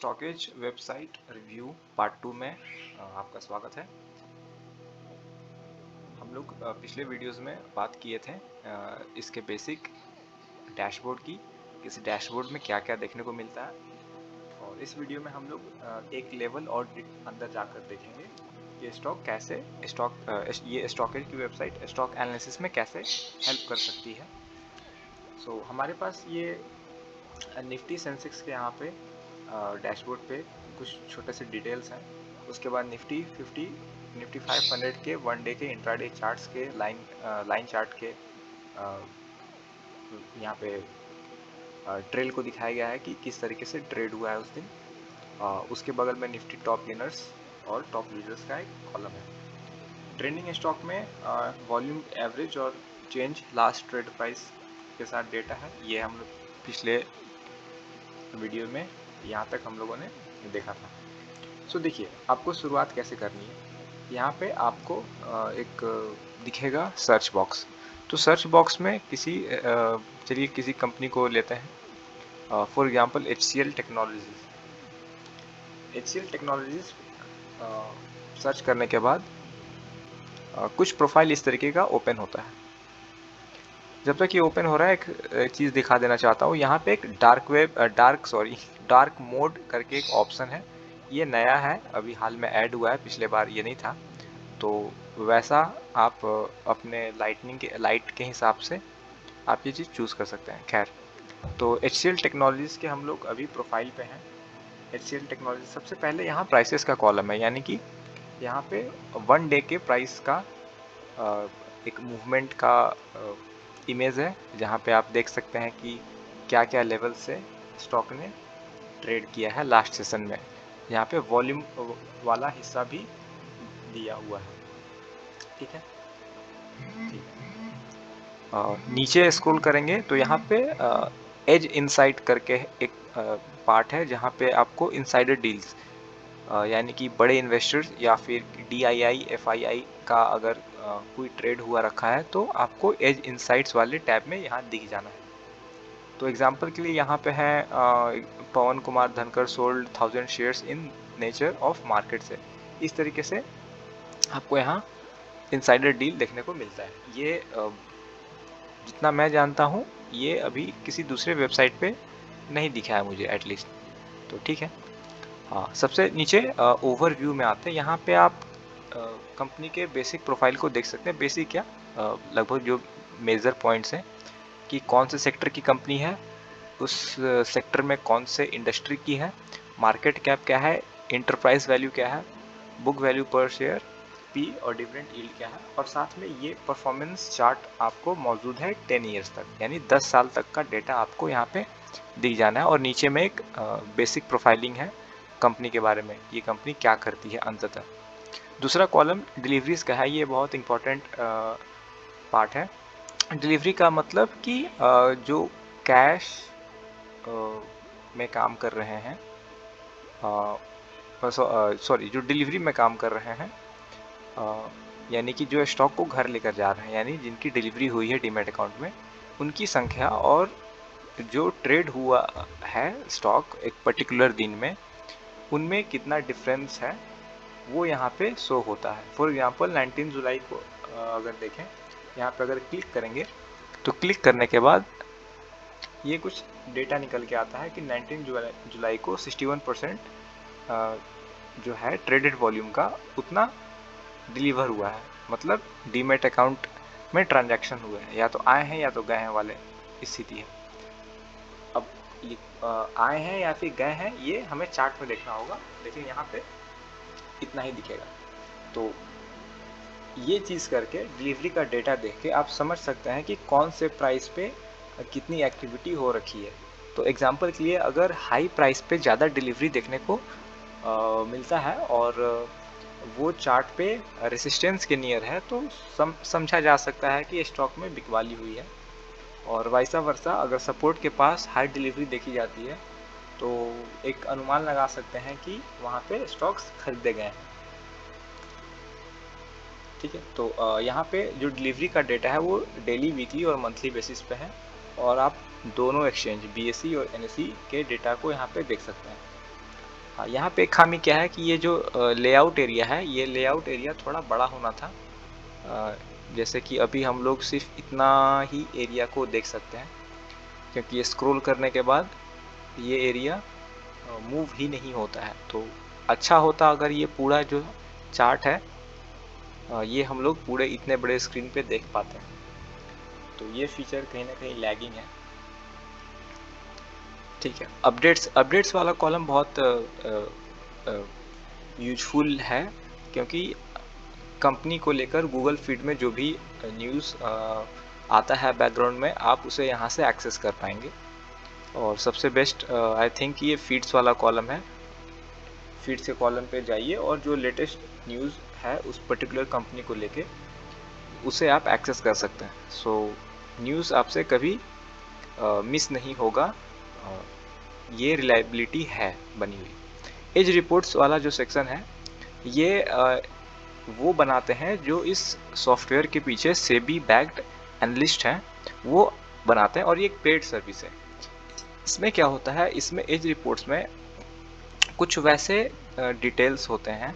Stockage website review part 2 में आपका स्वागत है। हम लोग पिछले वीडियोस में बात किए थे इसके बेसिक डैशबोर्ड की, किसी डैशबोर्ड में क्या क्या देखने को मिलता है। और इस वीडियो में हम लोग एक लेवल और अंदर जाकर देखेंगे कि स्टॉक कैसे ये स्टॉकेज की वेबसाइट स्टॉक एनालिसिस में कैसे हेल्प कर सकती है। सो हमारे पास ये निफ्टी सेंसेक्स के यहाँ पे डैशबोर्ड पे कुछ छोटे से डिटेल्स हैं। उसके बाद निफ्टी 50 निफ्टी 500 के वन डे के इंट्राडे चार्ट्स के लाइन चार्ट के यहाँ पे ट्रेल को दिखाया गया है कि किस तरीके से ट्रेड हुआ है उस दिन। उसके बगल में निफ्टी टॉप गेनर्स और टॉप लूजर्स का एक कॉलम है। ट्रेंडिंग स्टॉक में वॉल्यूम एवरेज और चेंज लास्ट ट्रेड प्राइस के साथ डेटा है। ये हम लोग पिछले वीडियो में यहाँ तक हम लोगों ने देखा था। सो देखिए आपको शुरुआत कैसे करनी है। यहाँ पे आपको एक दिखेगा सर्च बॉक्स। तो सर्च बॉक्स में चलिए किसी कंपनी को लेते हैं, for example HCL technologies. HCL technologies search करने के बाद कुछ प्रोफाइल इस तरीके का ओपन होता है। जब तक ये ओपन हो रहा है एक चीज़ दिखा देना चाहता हूँ। यहाँ पे एक डार्क मोड करके एक ऑप्शन है। ये नया है, अभी हाल में ऐड हुआ है, पिछले बार ये नहीं था। तो वैसा आप अपने लाइट के हिसाब से आप ये चीज़ चूज़ कर सकते हैं। खैर, तो HCL टेक्नोलॉजीज़ के हम लोग अभी प्रोफाइल पे हैं। HCL टेक्नोलॉजी सबसे पहले यहाँ प्राइसेस का कॉलम है, यानी कि यहाँ पे वन डे के प्राइस का एक मूवमेंट का इमेज है, जहाँ पे आप देख सकते हैं कि क्या क्या लेवल से स्टॉक ने ट्रेड किया है लास्ट सेशन में। यहाँ पे वॉल्यूम वाला हिस्सा भी दिया हुआ है। ठीक है, ठीक है। नीचे स्क्रॉल करेंगे तो यहाँ पे एज इनसाइट करके एक पार्ट है, जहाँ पे आपको इनसाइडर डील्स यानी कि बड़े इन्वेस्टर्स या फिर DII FII का अगर कोई ट्रेड हुआ रखा है तो आपको एज इनसाइट्स वाले टैब में यहाँ दिख जाना है। तो एग्जांपल के लिए यहाँ पे है पवन कुमार धनकर sold 1000 shares in nature of market से। इस तरीके से आपको यहाँ इनसाइडर डील देखने को मिलता है। ये जितना मैं जानता हूँ ये अभी किसी दूसरे वेबसाइट पे नहीं दिखा है मुझे एटलीस्ट। तो ठीक है। हाँ, सबसे नीचे ओवरव्यू में आते हैं। यहाँ पे आप कंपनी के बेसिक प्रोफाइल को देख सकते हैं। बेसिक क्या, लगभग जो मेजर पॉइंट्स हैं कि कौन से सेक्टर की कंपनी है, उस सेक्टर में कौन से इंडस्ट्री की है, मार्केट कैप क्या है, इंटरप्राइज वैल्यू क्या है, बुक वैल्यू पर शेयर, पी और डिविडेंड यील्ड क्या है। और साथ में ये परफॉर्मेंस चार्ट आपको मौजूद है 10 ईयर्स तक, यानी 10 साल तक का डेटा आपको यहाँ पे दिख जाना है। और नीचे में एक बेसिक प्रोफाइलिंग है कंपनी के बारे में, ये कंपनी क्या करती है अंततः। दूसरा कॉलम डिलीवरीज का है। ये बहुत इंपॉर्टेंट पार्ट है। डिलीवरी का मतलब कि जो कैश में काम कर रहे हैं, सॉरी जो डिलीवरी में काम कर रहे हैं, यानी कि जो स्टॉक को घर लेकर जा रहे हैं, यानी जिनकी डिलीवरी हुई है डीमैट अकाउंट में, उनकी संख्या और जो ट्रेड हुआ है स्टॉक एक पर्टिकुलर दिन में, उनमें कितना डिफरेंस है वो यहाँ पे शो होता है। फॉर एग्जांपल 19 जुलाई को अगर देखें, यहाँ पे अगर क्लिक करेंगे तो क्लिक करने के बाद ये कुछ डेटा निकल के आता है कि 19 जुलाई को 61% जो है ट्रेडेड वॉल्यूम का उतना डिलीवर हुआ है। मतलब डीमेट अकाउंट में ट्रांजैक्शन हुए हैं, या तो आए हैं या तो गए हैं वाले स्थिति है। अब ये आए हैं या फिर गए हैं ये हमें चार्ट में देखना होगा, लेकिन यहाँ पे इतना ही दिखेगा। तो ये चीज़ करके डिलीवरी का डेटा देख के आप समझ सकते हैं कि कौन से प्राइस पे कितनी एक्टिविटी हो रखी है। तो एग्जांपल के लिए अगर हाई प्राइस पे ज़्यादा डिलीवरी देखने को मिलता है और वो चार्ट पे रेसिस्टेंस के नियर है, तो समझा जा सकता है कि स्टॉक में बिकवाली हुई है। और वाइसा वर्सा अगर सपोर्ट के पास हाई डिलीवरी देखी जाती है तो एक अनुमान लगा सकते हैं कि वहाँ पे स्टॉक्स खरीदे गए हैं। ठीक है, तो यहाँ पे जो डिलीवरी का डेटा है वो डेली, वीकली और मंथली बेसिस पे है, और आप दोनों एक्सचेंज BSE और NSE के डेटा को यहाँ पे देख सकते हैं। हाँ, यहाँ पे एक खामी क्या है कि ये जो लेआउट एरिया है, ये लेआउट एरिया थोड़ा बड़ा होना था। जैसे कि अभी हम लोग सिर्फ इतना ही एरिया को देख सकते हैं, क्योंकि ये स्क्रॉल करने के बाद ये एरिया मूव ही नहीं होता है। तो अच्छा होता अगर ये पूरा जो चार्ट है ये हम लोग पूरे इतने बड़े स्क्रीन पे देख पाते हैं। तो ये फीचर कहीं ना कहीं लैगिंग है। ठीक है, अपडेट्स वाला कॉलम बहुत यूजफुल है, क्योंकि कंपनी को लेकर गूगल फीड में जो भी न्यूज़ आता है बैकग्राउंड में, आप उसे यहाँ से एक्सेस कर पाएंगे। और सबसे बेस्ट आई थिंक ये फीड्स वाला कॉलम है। फीड्स के कॉलम पे जाइए और जो लेटेस्ट न्यूज़ है उस पर्टिकुलर कंपनी को लेके उसे आप एक्सेस कर सकते हैं। सो न्यूज़ आपसे कभी मिस नहीं होगा। ये रिलायबिलिटी है बनी हुई। एज रिपोर्ट्स वाला जो सेक्शन है, ये वो बनाते हैं जो इस सॉफ्टवेयर के पीछे सेबी बैक्ड एनालिस्ट हैं, वो बनाते हैं, और ये एक पेड सर्विस है। इसमें क्या होता है, इसमें एज रिपोर्ट्स में कुछ वैसे डिटेल्स होते हैं,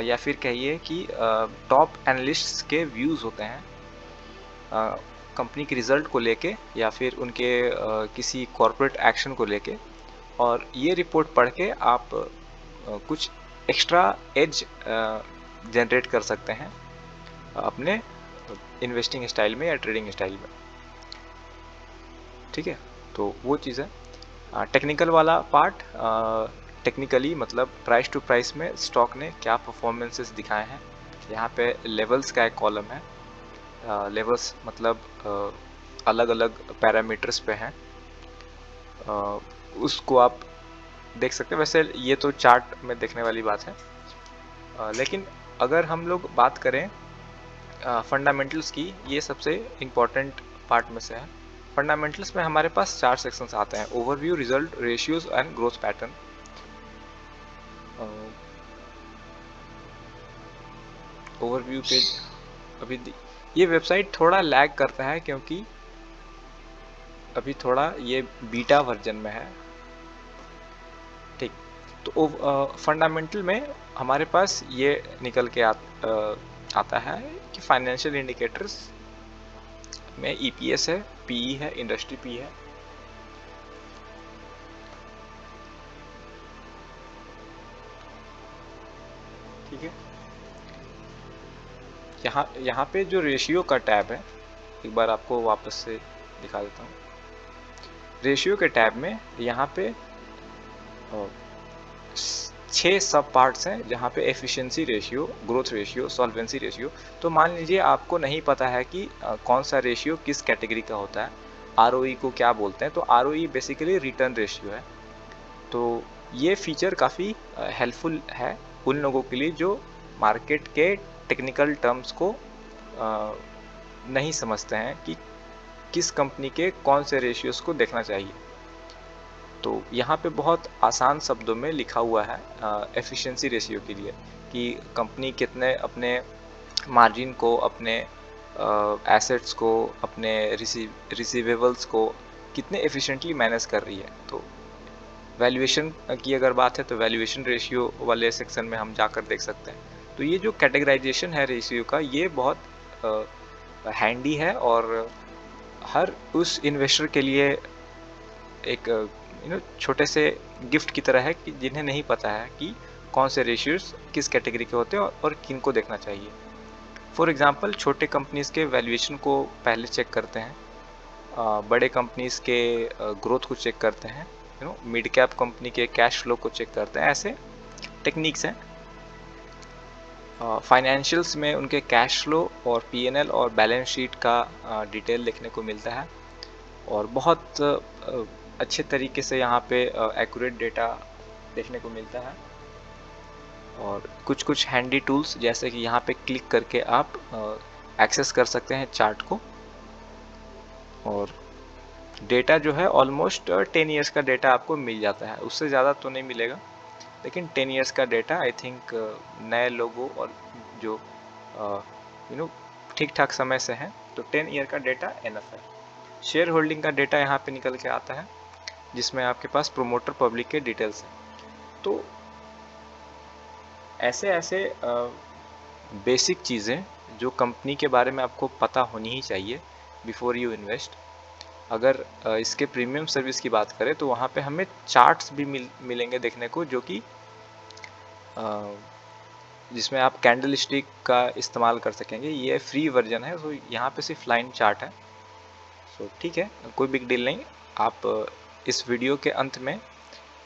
या फिर कहिए कि टॉप एनालिस्ट्स के व्यूज़ होते हैं कंपनी के रिज़ल्ट को लेके, या फिर उनके किसी कॉरपोरेट एक्शन को लेके। और ये रिपोर्ट पढ़ के आप कुछ एक्स्ट्रा एज जनरेट कर सकते हैं अपने इन्वेस्टिंग स्टाइल में या ट्रेडिंग स्टाइल में। ठीक है, तो वो चीज़ है। टेक्निकल वाला पार्ट, टेक्निकली मतलब प्राइस टू प्राइस में स्टॉक ने क्या परफॉर्मेंसेस दिखाए हैं। यहाँ पे लेवल्स का एक कॉलम है। लेवल्स मतलब अलग अलग पैरामीटर्स पे हैं, उसको आप देख सकते हैं। वैसे ये तो चार्ट में देखने वाली बात है, लेकिन अगर हम लोग बात करें फंडामेंटल्स की, ये सबसे इम्पॉर्टेंट पार्ट में से है। फंडामेंटल्स में हमारे पास 4 सेक्शंस आते हैं: overview, result, ratios and growth pattern. Overview page अभी ये वेबसाइट थोड़ा लैग करता है, क्योंकि अभी थोड़ा ये बीटा वर्जन में है। ठीक, तो फंडामेंटल में हमारे पास ये निकल के आता है कि फाइनेंशियल इंडिकेटर्स में ईपीएस है, पीई है, इंडस्ट्री पी है। ठीक है, यहाँ पे जो रेशियो का टैब है, एक बार आपको वापस से दिखा देता हूँ। रेशियो के टैब में यहाँ पे 6 सब पार्ट्स हैं, जहाँ पे efficiency ratio, growth ratio, solvency ratio. तो मान लीजिए आपको नहीं पता है कि कौन सा रेशियो किस कैटेगरी का होता है, आरओई को क्या बोलते हैं। तो आरओई बेसिकली रिटर्न रेशियो है। तो ये फीचर काफ़ी हेल्पफुल है उन लोगों के लिए जो मार्केट के टेक्निकल टर्म्स को नहीं समझते हैं कि किस कंपनी के कौन से रेशियोज को देखना चाहिए। तो यहाँ पे बहुत आसान शब्दों में लिखा हुआ है एफिशिएंसी रेशियो के लिए, कि कंपनी कितने अपने मार्जिन को, अपने एसेट्स को, अपने रिसीवेबल्स को कितने एफिशिएंटली मैनेज कर रही है। तो वैल्यूएशन की अगर बात है तो वैल्यूएशन रेशियो वाले सेक्शन में हम जाकर देख सकते हैं। तो ये जो कैटेगराइजेशन है रेशियो का, ये बहुत हैंडी है, और हर उस इन्वेस्टर के लिए एक छोटे से गिफ्ट की तरह है कि जिन्हें नहीं पता है कि कौन से रेशियोज किस कैटेगरी के होते हैं और किन को देखना चाहिए। फॉर एग्जांपल, छोटे कंपनीज के वैल्यूएशन को पहले चेक करते हैं, बड़े कंपनीज के ग्रोथ को चेक करते हैं, मिड कैप कंपनी के कैश फ्लो को चेक करते हैं। ऐसे टेक्निक्स हैं। फाइनेंशियल्स में उनके कैश फ्लो और पीएनएल और बैलेंस शीट का डिटेल देखने को मिलता है, और बहुत अच्छे तरीके से यहाँ पे एक्यूरेट डेटा देखने को मिलता है। और कुछ कुछ हैंडी टूल्स, जैसे कि यहाँ पे क्लिक करके आप एक्सेस कर सकते हैं चार्ट को। और डेटा जो है ऑलमोस्ट 10 ईयर्स का डेटा आपको मिल जाता है, उससे ज़्यादा तो नहीं मिलेगा, लेकिन 10 ईयर्स का डेटा आई थिंक नए लोगों और जो ठीक ठाक समय से हैं, तो 10 ईयर का डेटा एनफ है। शेयर होल्डिंग का डेटा यहाँ पे निकल के आता है, जिसमें आपके पास प्रोमोटर पब्लिक के डिटेल्स हैं। तो ऐसे ऐसे बेसिक चीज़ें जो कंपनी के बारे में आपको पता होनी ही चाहिए बिफोर यू इन्वेस्ट। अगर इसके प्रीमियम सर्विस की बात करें तो वहाँ पे हमें चार्ट्स भी मिलेंगे देखने को, जो कि जिसमें आप कैंडल स्टिक का इस्तेमाल कर सकेंगे। ये फ्री वर्जन है, तो यहाँ पे सिर्फ लाइन चार्ट है। सो ठीक है, कोई बिग डील नहीं। आप इस वीडियो के अंत में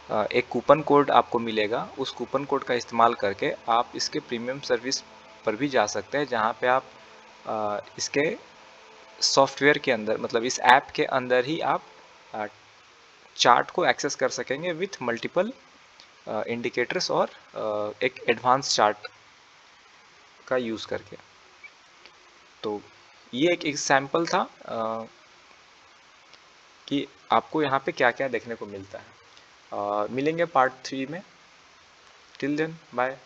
एक कूपन कोड आपको मिलेगा, उस कूपन कोड का इस्तेमाल करके आप इसके प्रीमियम सर्विस पर भी जा सकते हैं, जहाँ पे आप इसके सॉफ्टवेयर के अंदर, मतलब इस ऐप के अंदर ही आप चार्ट को एक्सेस कर सकेंगे विथ मल्टीपल इंडिकेटर्स और एक एडवांस चार्ट का यूज़ करके। तो ये एक एग्जाम्पल था कि आपको यहाँ पे क्या क्या देखने को मिलता है। मिलेंगे पार्ट 3 में। Till then bye.